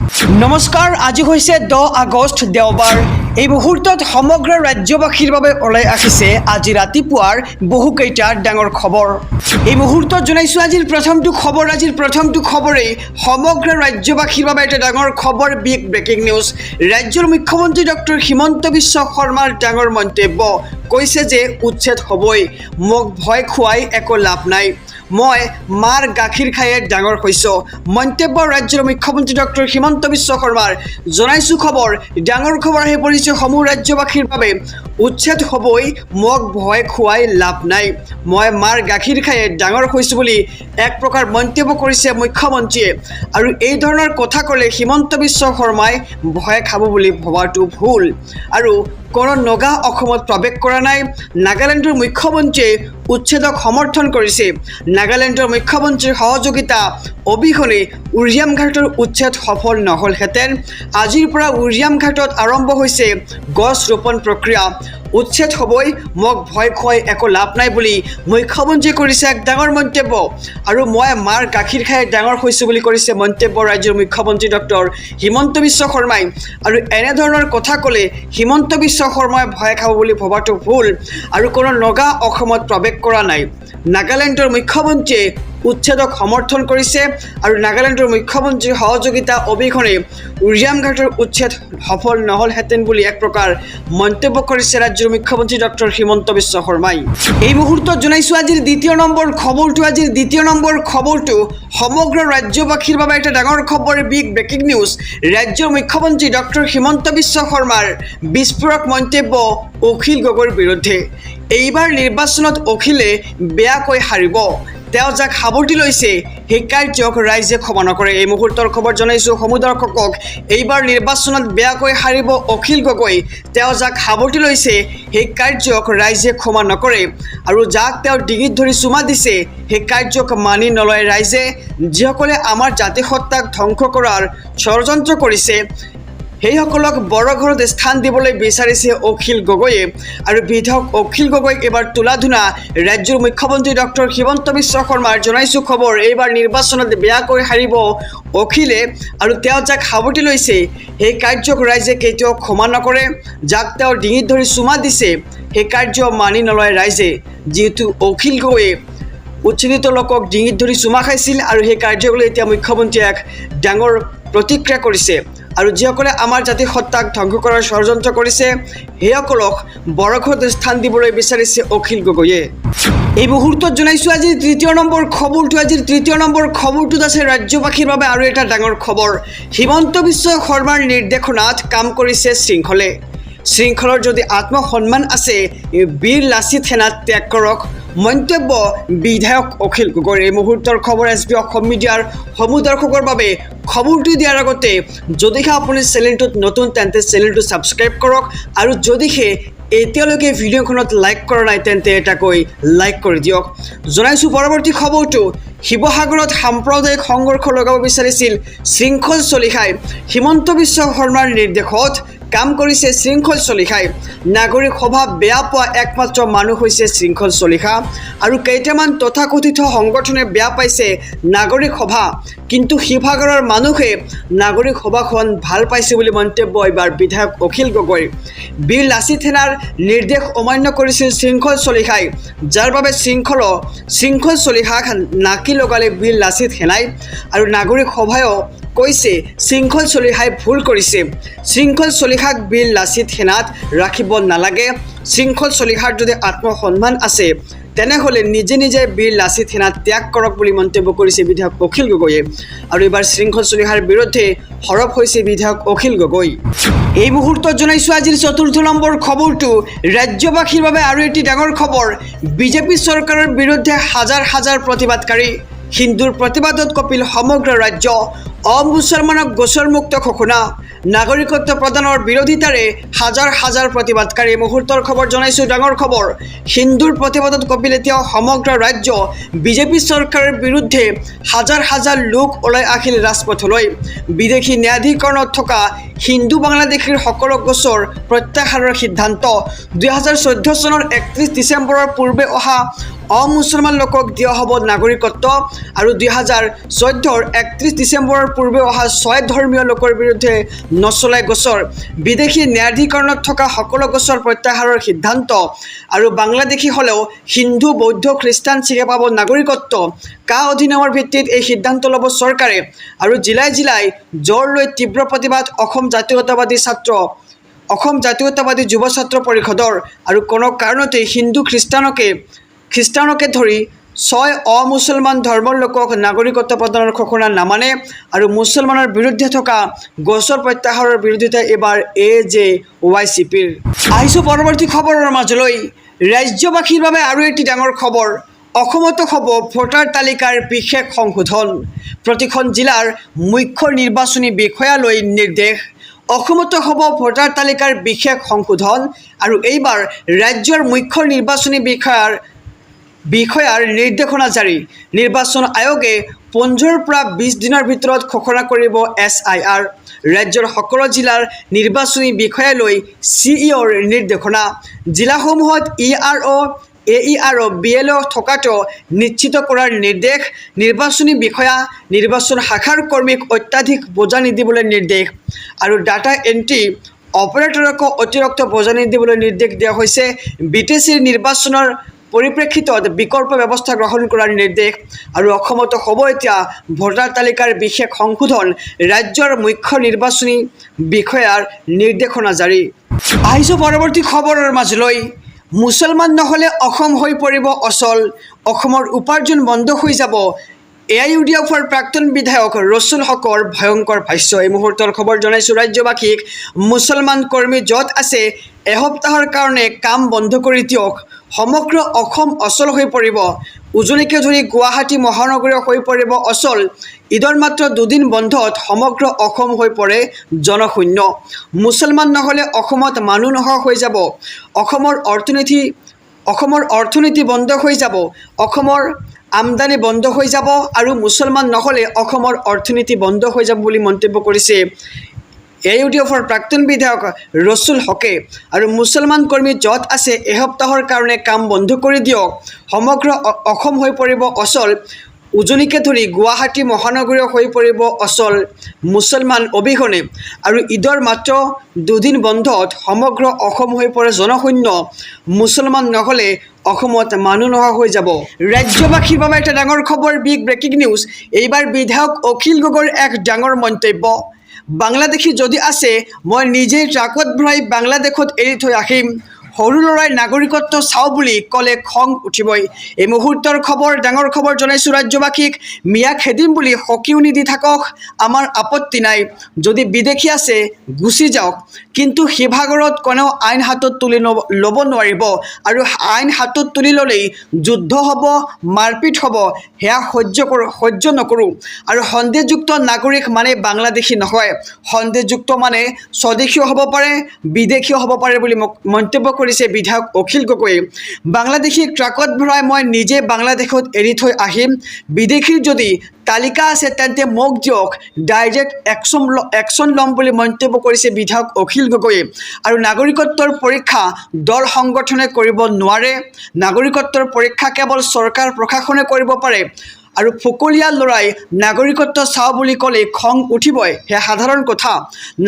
নমস্কাৰ, আজি হৈছে 10 আগষ্ট দেওবাৰ। এই মুহূৰ্তত সমগ্ৰ ৰাজ্যবাসীৰ বাবে ওলাই আহিছে আজি ৰাতিপুৱাৰ বহুকেইটা ডাঙৰ খবৰ। এই মুহূৰ্তত জনাইছোঁ আজিৰ প্ৰথমটো খবৰেই সমগ্ৰ ৰাজ্যবাসীৰ বাবে এটা ডাঙৰ খবৰ, বিগ ব্ৰেকিং নিউজ। ৰাজ্যৰ মুখ্যমন্ত্ৰী ডক্টৰ হিমন্ত বিশ্ব শৰ্মাৰ ডাঙৰ মন্তব্য, কৈছে যে উচ্ছেদ হ'বই, মোক ভয় খুৱাই একো লাভ নাই, মই মাৰ গাখীৰ খায়ে ডাঙৰ হৈছোঁ। মন্তব্য ৰাজ্যৰ মুখ্যমন্ত্ৰী ডক্টৰ হিমন্ত বিশ্ব শৰ্মাৰ। জনাইছোঁ খবৰ, ডাঙৰ খবৰ আহি পৰিছে সমূহ ৰাজ্যবাসীৰ বাবে। উচ্ছেদ হ'বই, মোক ভয় খুৱাই লাভ নাই, মই মাৰ গাখীৰ খায়ে ডাঙৰ হৈছোঁ বুলি এক প্ৰকাৰ মন্তব্য কৰিছে মুখ্যমন্ত্ৰীয়ে। আৰু এই ধৰণৰ কথা ক'লে হিমন্ত বিশ্ব শৰ্মাই ভয় খাব বুলি ভবাটো ভুল। আৰু কোনো নগা অসমত প্ৰৱেশ কৰা নাই। নাগালেণ্ডৰ মুখ্যমন্ত্ৰীয়ে উচ্ছেদক সমৰ্থন কৰিছে। নাগালেণ্ডৰ মুখ্যমন্ত্ৰীৰ সহযোগিতা অবিহনে উৰিয়াম ঘাটৰ উচ্ছেদ সফল নহ'লহেঁতেন। আজিৰ পৰা উৰিয়াম ঘাটত আৰম্ভ হৈছে গছ ৰোপণ প্ৰক্ৰিয়া। উচ্ছেদ হ'বই, মোক ভয় খুৱাই একো লাভ নাই বুলি মুখ্যমন্ত্ৰীয়ে কৰিছে এক ডাঙৰ মন্তব্য। আৰু মই মাৰ গাখীৰ খাই ডাঙৰ হৈছোঁ বুলি কৰিছে মন্তব্য ৰাজ্যৰ মুখ্যমন্ত্ৰী ডক্টৰ হিমন্ত বিশ্ব শৰ্মাই। আৰু এনেধৰণৰ কথা ক'লে হিমন্ত বিশ্ব শৰ্মাই ভয় খাব বুলি ভবাটো ভুল। আৰু কোনো নগা অসমত প্ৰৱেশ কৰা নাই। নাগালেণ্ডৰ মুখ্যমন্ত্ৰীয়ে উচ্ছেদক সমৰ্থন কৰিছে আৰু নাগালেণ্ডৰ মুখ্যমন্ত্ৰীৰ সহযোগিতা অবিহনে উৰিয়াম ঘাটৰ উচ্ছেদ সফল নহ'লহেঁতেন বুলি এক প্ৰকাৰ মন্তব্য কৰিছে ৰাজ্যৰ মুখ্যমন্ত্ৰী ডক্টৰ হিমন্ত বিশ্ব শৰ্মাই। এই মুহূৰ্তত জনাইছোঁ আজিৰ দ্বিতীয় নম্বৰ খবৰটো সমগ্ৰ ৰাজ্যবাসীৰ বাবে এটা ডাঙৰ খবৰ, বিগ ব্ৰেকিং নিউজ। ৰাজ্যৰ মুখ্যমন্ত্ৰী ডক্টৰ হিমন্ত বিশ্ব শৰ্মাৰ বিস্ফোৰক মন্তব্য অখিল গগৈৰ বিৰুদ্ধে। এইবাৰ নিৰ্বাচনত অখিলে বেয়াকৈ হাৰিব, তেওঁ যাক সাৱটি লৈছে সেই কাৰ্যক ৰাইজে ক্ষমা নকৰে। এই মুহূৰ্তৰ খবৰ জনাইছোঁ সমূহ দৰ্শকক, এইবাৰ নিৰ্বাচনত বেয়াকৈ হাৰিব অখিল গগৈ, তেওঁ যাক সাৱটি লৈছে সেই কাৰ্যক ৰাইজে ক্ষমা নকৰে। আৰু যাক তেওঁ ডিঙিত ধৰি চুমা দিছে সেই কাৰ্যক মানি নলয় ৰাইজে। যিসকলে আমাৰ জাতিসত্তাক ধ্বংস কৰাৰ ষড়যন্ত্ৰ কৰিছে সেইসকলক বৰঘৰত স্থান দিবলৈ বিচাৰিছে অখিল গগৈয়ে। আৰু বিধায়ক অখিল গগৈক এবাৰ তোলা-ধুনা ৰাজ্যৰ মুখ্যমন্ত্ৰী ডক্টৰ হিমন্ত বিশ্ব শৰ্মাৰ। জনাইছোঁ খবৰ, এইবাৰ নিৰ্বাচনত বেয়াকৈ হাৰিব অখিলে আৰু তেওঁ যাক সাৱটি লৈছে সেই কাৰ্যক ৰাইজে কেতিয়াও ক্ষমা নকৰে। যাক তেওঁ ডিঙিত ধৰি চুমা দিছে সেই কাৰ্য মানি নলয় ৰাইজে। যিহেতু অখিল গগৈয়ে উচ্ছেদিত লোকক ডিঙিত ধৰি চুমা খাইছিল আৰু সেই কাৰ্যক লৈ এতিয়া মুখ্যমন্ত্ৰীয়ে এক ডাঙৰ প্ৰতিক্ৰিয়া কৰিছে। আৰু যিসকলে আমাৰ জাতিসত্তাক ধ্বংস কৰাৰ ষড়যন্ত্ৰ কৰিছে সেইসকলক বৰঘৰত স্থান দিবলৈ বিচাৰিছে অখিল গগৈয়ে। এই মুহূৰ্তত জনাইছোঁ আজিৰ তৃতীয় নম্বৰ খবৰটোত আছে ৰাজ্যবাসীৰ বাবে আৰু এটা ডাঙৰ খবৰ। হিমন্ত বিশ্ব শৰ্মাৰ নিৰ্দেশনাত কাম কৰিছে শৃংখলৰ যদি আত্মসন্মান আছে বীৰ লাচিত সেনাত ত্যাগ কৰক, মন্তব্য বিধায়ক অখিল গগৈৰ। এই মুহূৰ্তৰ খবৰ SB অসম মিডিয়াৰ সমূহ দৰ্শকৰ বাবে। খবৰটো দিয়াৰ আগতে যদিহে আপুনি চেনেলটোত নতুন তেন্তে চেনেলটো ছাবস্ক্ৰাইব কৰক, আৰু যদিহে এতিয়ালৈকে ভিডিঅ'খনত লাইক কৰা নাই তেন্তে এটাকৈ লাইক কৰি দিয়ক। জনাইছোঁ পৰৱৰ্তী খবৰটো, শিৱসাগৰত সাম্প্ৰদায়িক সংঘৰ্ষ লগাব বিচাৰিছিল শৃংখল চলিহাই। হিমন্ত বিশ্ব শৰ্মাৰ নিৰ্দেশত কাম কৰিছে শৃংখল চলিহাই। নাগৰিক সভা বেয়া পোৱা একমাত্ৰ মানুহ হৈছে শৃংখল চলিহা। আৰু কেইটামান তথাকথিত সংগঠনে বেয়া পাইছে নাগৰিক সভা, কিন্তু শিৱসাগৰৰ মানুহে নাগৰিক সভাখন ভাল পাইছে বুলি মন্তব্য এইবাৰ বিধায়ক অখিল গগৈৰ। বীৰ লাচিত সেনাৰ নিৰ্দেশ অমান্য কৰিছিল শৃংখল চলিহাই, যাৰ বাবে শৃংখল চলিহাক নাকি লগালে বীৰ লাচিত সেনাই। আৰু নাগৰিক সভায়ো কৈছে শৃংখল চলিহাই ভুল কৰিছে, শৃংখল চলিহাক বীৰ লাচিত সেনাত ৰাখিব নালাগে। শৃংখল চলিহাৰ যদি আত্মসন্মান আছে তেনেহ'লে নিজে বীৰ লাচিত সেনা ত্যাগ কৰক বুলি মন্তব্য কৰিছে বিধায়ক অখিল গগৈয়ে। আৰু এইবাৰ শৃংখল চলিহাৰ বিৰুদ্ধে সৰব হৈছে বিধায়ক অখিল গগৈ। এই মুহূৰ্তত জনাইছোঁ আজিৰ চতুৰ্থ নম্বৰ খবৰটো, ৰাজ্যবাসীৰ বাবে আৰু এটি ডাঙৰ খবৰ। বিজেপি চৰকাৰৰ বিৰুদ্ধে হাজাৰ প্ৰতিবাদকাৰী। হিন্দুৰ প্ৰতিবাদত কপিল সমগ্ৰ ৰাজ্য। অমুছলমানক গোচৰমুক্ত ঘোষণা, নাগৰিকত্ব প্ৰদানৰ বিৰোধিতাৰে হাজাৰ প্ৰতিবাদকাৰী। মুহূৰ্তৰ খবৰ জনাইছোঁ ডাঙৰ খবৰ, হিন্দুৰ প্ৰতিবাদত কপিল এতিয়াও সমগ্ৰ ৰাজ্য। বিজেপি চৰকাৰৰ বিৰুদ্ধে হাজাৰ লোক ওলাই আহিল ৰাজপথলৈ। বিদেশী ন্যায়াধিকৰণত থকা হিন্দু বাংলাদেশীৰ সকলো গোচৰ প্ৰত্যাহাৰৰ সিদ্ধান্ত 2014 চনৰ 31 ডিচেম্বৰৰ পূৰ্বে অহা অমুছলমান লোকক দিয়া হ'ব নাগৰিকত্ব আৰু 2014ৰ 31 ডিচেম্বৰৰ পূৰ্বে অহা 6 ধৰ্মীয় লোকৰ বিৰুদ্ধে নচলাই গোচৰ বিদেশী ন্যায়াধিকৰণত থকা সকলো গোচৰ প্ৰত্যাহাৰৰ সিদ্ধান্ত আৰু বাংলাদেশী হ'লেও হিন্দু বৌদ্ধ খ্ৰীষ্টান শিখে পাব নাগৰিকত্ব কা অধিনিয়মৰ ভিত্তিত এই সিদ্ধান্ত ল'ব চৰকাৰে আৰু জিলাই জিলাই জোৰ লৈ তীব্ৰ প্ৰতিবাদ অসম জাতীয়তাবাদী যুৱ ছাত্ৰ পৰিষদৰ আৰু কোনো কাৰণতে হিন্দু খ্ৰীষ্টানকে ধৰি 6 অমুছলমান ধৰ্মৰ লোকক নাগৰিকত্ব প্ৰদানৰ ঘোষণা নামানে আৰু মুছলমানৰ বিৰুদ্ধে থকা গোচৰ প্ৰত্যাহাৰৰ বিৰোধিতা এবাৰ AJYCPৰ আহিছোঁ পৰৱৰ্তী খবৰৰ মাজলৈ ৰাজ্যবাসীৰ বাবে আৰু এটি ডাঙৰ খবৰ অসমতো হ'ব ভোটাৰ তালিকাৰ বিশেষ সংশোধন প্ৰতিখন জিলাৰ মুখ্য নিৰ্বাচনী বিষয়ালৈ নিৰ্দেশ অসমতো হ'ব ভোটাৰ তালিকাৰ বিশেষ সংশোধন আৰু এইবাৰ ৰাজ্যৰ মুখ্য নিৰ্বাচনী বিষয়াৰ নিৰ্দেশনা জাৰি নিৰ্বাচন আয়োগে 15ৰ পৰা 20 দিনৰ ভিতৰত ঘোষণা কৰিব SIR ৰাজ্যৰ সকলো জিলাৰ নিৰ্বাচনী বিষয়ালৈ CEOৰ নিৰ্দেশনা জিলাসমূহত ERO AERO BLO থকাটো নিশ্চিত কৰাৰ নিৰ্দেশ নিৰ্বাচনী বিষয়া নিৰ্বাচন শাখাৰ কৰ্মীক অত্যাধিক বোজা নিদিবলৈ নিৰ্দেশ আৰু ডাটা এণ্ট্ৰি অপাৰেটৰকো অতিৰিক্ত বোজা নিদিবলৈ নিৰ্দেশ দিয়া হৈছে BTCৰ নিৰ্বাচনৰ পৰিপ্ৰেক্ষিতত বিকল্প ব্যৱস্থা গ্ৰহণ কৰাৰ নিৰ্দেশ আৰু অসমতো হ'ব এতিয়া ভোটাৰ তালিকাৰ বিশেষ সংশোধন ৰাজ্যৰ মুখ্য নিৰ্বাচনী বিষয়াৰ নিৰ্দেশনা জাৰি আহিছোঁ পৰৱৰ্তী খবৰৰ মাজলৈ মুছলমান নহ'লে অসম হৈ পৰিব অচল অসমৰ উপাৰ্জন বন্ধ হৈ যাব AIUDFৰ প্ৰাক্তন বিধায়ক ৰছুল হকৰ ভয়ংকৰ ভাষ্য এই মুহূৰ্তৰ খবৰ জনাইছোঁ ৰাজ্যবাসীক মুছলমান কৰ্মী য'ত আছে এসপ্তাহৰ কাৰণে কাম বন্ধ কৰি দিয়ক সমগ্ৰ অসম অচল হৈ পৰিব উজনিকে ধৰি গুৱাহাটী মহানগৰীয় হৈ পৰিব অচল ঈদৰ মাত্ৰ 2 দিন বন্ধত সমগ্ৰ অসম হৈ পৰে জনশূন্য মুছলমান নহ'লে অসমত মানুহ নোহোৱা হৈ যাব অসমৰ অৰ্থনীতি বন্ধ হৈ যাব অসমৰ আমদানি বন্ধ হৈ যাব আৰু মুছলমান নহ'লে অসমৰ অৰ্থনীতি বন্ধ হৈ যাব বুলি মন্তব্য কৰিছে AIUDFৰ প্ৰাক্তন বিধায়ক ৰছুল হকে আৰু মুছলমান কৰ্মী য'ত আছে এসপ্তাহৰ কাৰণে কাম বন্ধ কৰি দিয়ক সমগ্ৰ অসম হৈ পৰিব অচল উজনিকে ধৰি গুৱাহাটী মহানগৰীয় হৈ পৰিব অচল মুছলমান অবিহনে আৰু ঈদৰ মাত্ৰ 2 দিন বন্ধত সমগ্ৰ অসম হৈ পৰে জনশূন্য মুছলমান নহ'লে অসমত মানুহ নোহোৱা হৈ যাব ৰাজ্যবাসীৰ বাবে এটা ডাঙৰ খবৰ বিগ ব্ৰেকিং নিউজ এইবাৰ বিধায়ক অখিল গগৈৰ এক ডাঙৰ মন্তব্য বাংলাদেশী যদি আছে মই নিজেই ট্ৰাকত ভৰাই বাংলাদেশত এৰি থৈ আহিম সৰু ল'ৰাই নাগৰিকত্ব চাওঁ বুলি ক'লে খং উঠিবই এই মুহূৰ্তৰ খবৰ ডাঙৰ খবৰ জনাইছোঁ ৰাজ্যবাসীক মিয়া খেদিম বুলি সকিউনি দি থাকক আমাৰ আপত্তি নাই যদি বিদেশী আছে গুচি যাওক কিন্তু শিৱসাগৰত কোনেও আইন হাতত তুলি ল'ব নোৱাৰিব আৰু আইন হাতত তুলি ল'লেই যুদ্ধ হ'ব মাৰপিট হ'ব সেয়া সহ্য নকৰোঁ আৰু সন্দেহযুক্ত নাগৰিক মানে বাংলাদেশী নহয় সন্দেহযুক্ত মানে স্বদেশীয় হ'ব পাৰে বিদেশীয় হ'ব পাৰে বুলি মন্তব্য কৰিছে বিধায়ক অখিল গগৈয়ে বাংলাদেশীক ট্ৰাকত ভৰাই মই নিজে বাংলাদেশত এৰি থৈ আহিম বিদেশীৰ যদি তালিকা আছে তেন্তে মোক দিয়ক ডাইৰেক্ট একশ্যন ল'ম বুলি মন্তব্য কৰিছে বিধায়ক অখিল গগৈয়ে আৰু নাগৰিকত্বৰ পৰীক্ষা দল সংগঠনে কৰিব নোৱাৰে নাগৰিকত্বৰ পৰীক্ষা কেৱল চৰকাৰ প্ৰশাসনে কৰিব পাৰে আৰু ফকলীয়া ল'ৰাই নাগৰিকত্ব চাওঁ বুলি ক'লে খং উঠিবই সেয়া সাধাৰণ কথা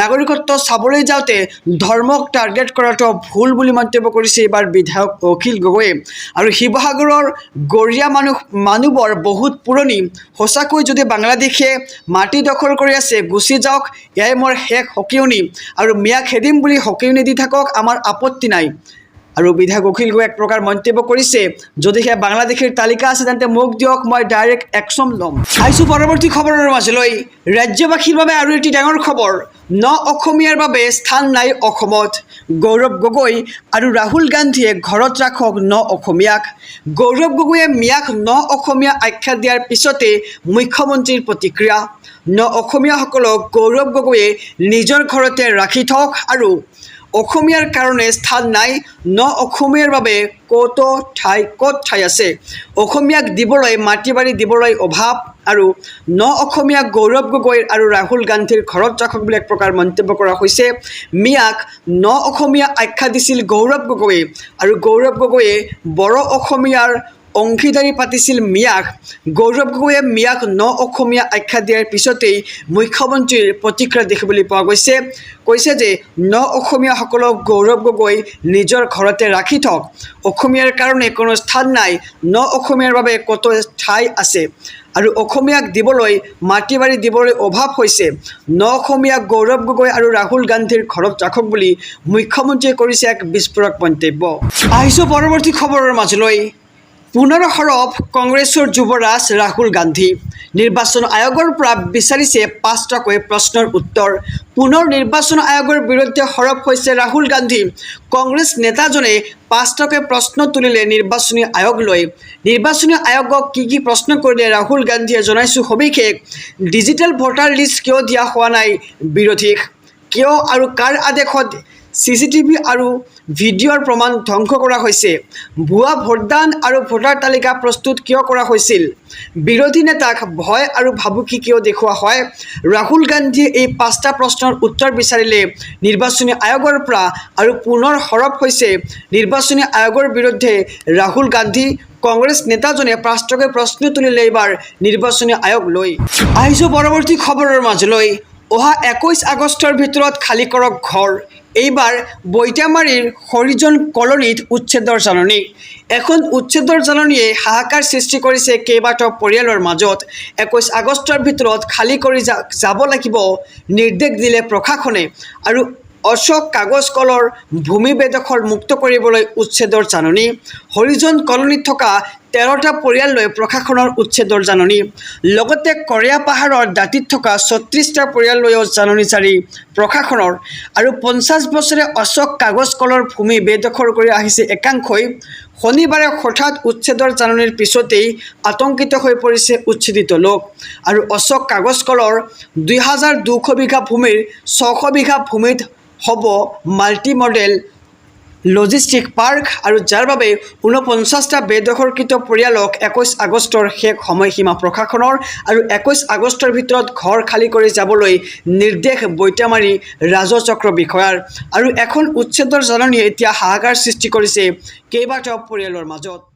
নাগৰিকত্ব চাবলৈ যাওঁতে ধৰ্মক টাৰ্গেট কৰাটো ভুল বুলি মন্তব্য কৰিছে এইবাৰ বিধায়ক অখিল গগৈয়ে আৰু শিৱসাগৰৰ গৰীয়া মানুহবোৰ বহুত পুৰণি সঁচাকৈ যদি বাংলাদেশে মাটি দখল কৰি আছে গুচি যাওক এয়াই মোৰ শেষ সকিউনি আৰু মিয়া খেদিম বুলি সকিউনি দি থাকক আমাৰ আপত্তি নাই আৰু বিধায়ক অখিল গগৈয়ে এক প্ৰকাৰ মন্তব্য কৰিছে যদিহে বাংলাদেশীৰ তালিকা আছে তেন্তে মোক দিয়ক মই ডাইৰেক্ট একশ্যন ল'ম আহিছোঁ পৰৱৰ্তী খবৰৰ মাজলৈ ৰাজ্যবাসীৰ বাবে আৰু এটি ডাঙৰ খবৰ অসমীয়াৰ বাবে স্থান নাই অসমত গৌৰৱ গগৈ আৰু ৰাহুল গান্ধীয়ে ঘৰত ৰাখক অসমীয়াক গৌৰৱ গগৈয়ে মিয়াক অসমীয়া আখ্যা দিয়াৰ পিছতে মুখ্যমন্ত্ৰীৰ প্ৰতিক্ৰিয়া অসমীয়াসকলক গৌৰৱ গগৈয়ে নিজৰ ঘৰতে ৰাখি থওক আৰু অসমীয়াৰ কাৰণে স্থান নাই ন অসমীয়াৰ বাবে ক'ত ঠাই আছে অসমীয়াক দিবলৈ মাটি বাৰী দিবলৈ অভাৱ আৰু ন অসমীয়া গৌৰৱ গগৈ আৰু ৰাহুল গান্ধীৰ ঘৰত ৰাখক বুলি এক প্ৰকাৰ মন্তব্য কৰা হৈছে মিয়াক ন অসমীয়া আখ্যা দিছিল গৌৰৱ গগৈয়ে আৰু গৌৰৱ গগৈয়ে বড়ো অসমীয়াৰ অংশীদাৰী পাতিছিল মিয়াক গৌৰৱ গগৈয়ে মিয়াক ন অসমীয়া আখ্যা দিয়াৰ পিছতেই মুখ্যমন্ত্ৰীৰ প্ৰতিক্ৰিয়া দেখিবলৈ পোৱা গৈছে কৈছে যে ন অসমীয়াসকলক গৌৰৱ গগৈ নিজৰ ঘৰতে ৰাখি থওক অসমীয়াৰ কাৰণে কোনো স্থান নাই ন অসমীয়াৰ বাবে কত ঠাই আছে আৰু অসমীয়াক দিবলৈ মাটি বাৰী দিবলৈ অভাৱ হৈছে ন অসমীয়া গৌৰৱ গগৈ আৰু ৰাহুল গান্ধীৰ ঘৰত ৰাখক বুলি মুখ্যমন্ত্ৰীয়ে কৰিছে এক বিস্ফোৰক মন্তব্য আহিছোঁ পৰৱৰ্তী খবৰৰ মাজলৈ পুনৰ সৰব কংগ্ৰেছৰ যুৱৰাজ ৰাহুল গান্ধী নিৰ্বাচন আয়োগৰ পৰা বিচাৰিছে 5টাকৈ প্ৰশ্নৰ উত্তৰ পুনৰ নিৰ্বাচন আয়োগৰ বিৰুদ্ধে সৰব হৈছে ৰাহুল গান্ধী কংগ্ৰেছ নেতাজনে 5টাকৈ প্ৰশ্ন তুলিলে নিৰ্বাচনী আয়োগলৈ নিৰ্বাচনী আয়োগক কি প্ৰশ্ন কৰিলে ৰাহুল গান্ধীয়ে জনাইছো সবিশেষ ডিজিটেল ভোটাৰ লিষ্ট কিয় দিয়া হোৱা নাই বিৰোধীক কিয় আৰু কাৰ আদেশত CCTV আৰু ভিডিঅ'ৰ প্ৰমাণ ধ্বংস কৰা হৈছে ভুৱা ভোটদান আৰু ভোটাৰ তালিকা প্ৰস্তুত কিয় কৰা হৈছিল বিৰোধী নেতাক ভয় আৰু ভাবুকি কিয় দেখুওৱা হয় ৰাহুল গান্ধীয়ে এই 5টা প্ৰশ্নৰ উত্তৰ বিচাৰিলে নিৰ্বাচনী আয়োগৰ পৰা আৰু পুনৰ সৰব হৈছে নিৰ্বাচনী আয়োগৰ বিৰুদ্ধে ৰাহুল গান্ধী কংগ্ৰেছ নেতাজনে 5টাকৈ প্ৰশ্ন তুলিলে এইবাৰ নিৰ্বাচনী আয়োগ লৈ আহিছোঁ পৰৱৰ্তী খবৰৰ মাজলৈ অহা 21 আগষ্টৰ ভিতৰত খালী কৰক ঘৰ এইবাৰ বৈতামাৰীৰ হৰিজন কলনীত উচ্ছেদৰ জাননী এখন উচ্ছেদৰ জাননীয়ে হাহাকাৰ সৃষ্টি কৰিছে কেইবাটাও পৰিয়ালৰ মাজত 21 আগষ্টৰ ভিতৰত খালী কৰি যাব লাগিব নিৰ্দেশ দিলে প্ৰশাসনে আৰু অশোক কাগজ কলৰ ভূমি বেদখল মুক্ত কৰিবলৈ উচ্ছেদৰ জাননী হৰিজন কলনীত থকা 13টা পৰিয়াললৈ প্ৰশাসনৰ উচ্ছেদৰ জাননী লগতে কৰিয়া পাহাৰৰ দাঁতিত থকা 36টা পৰিয়াললৈও জাননী জাৰি প্ৰশাসনৰ আৰু 50 বছৰে অশোক কাগজ কলৰ ভূমি বেদখল কৰি আহিছে একাংশই শনিবাৰে হঠাৎ উচ্ছেদৰ জাননীৰ পিছতেই আতংকিত হৈ পৰিছে উচ্ছেদিত লোক আৰু অশোক কাগজ কলৰ 2200 বিঘা ভূমিৰ 600 বিঘা ভূমিত হ'ব মাল্টি মডেল লজিষ্টিক পাৰ্ক আৰু যাৰ বাবে 49টা বেদখলকৃত পৰিয়ালক 21 আগষ্টৰ শেষ সময়সীমা প্ৰশাসনৰ আৰু 21 আগষ্টৰ ভিতৰত ঘৰ খালী কৰি যাবলৈ নিৰ্দেশ বৈতামাৰী ৰাজচক্ৰ বিষয়াৰ আৰু এখন উচ্ছেদৰ জাননীয়ে এতিয়া হাহাকাৰ সৃষ্টি কৰিছে কেইবাটাও পৰিয়ালৰ মাজত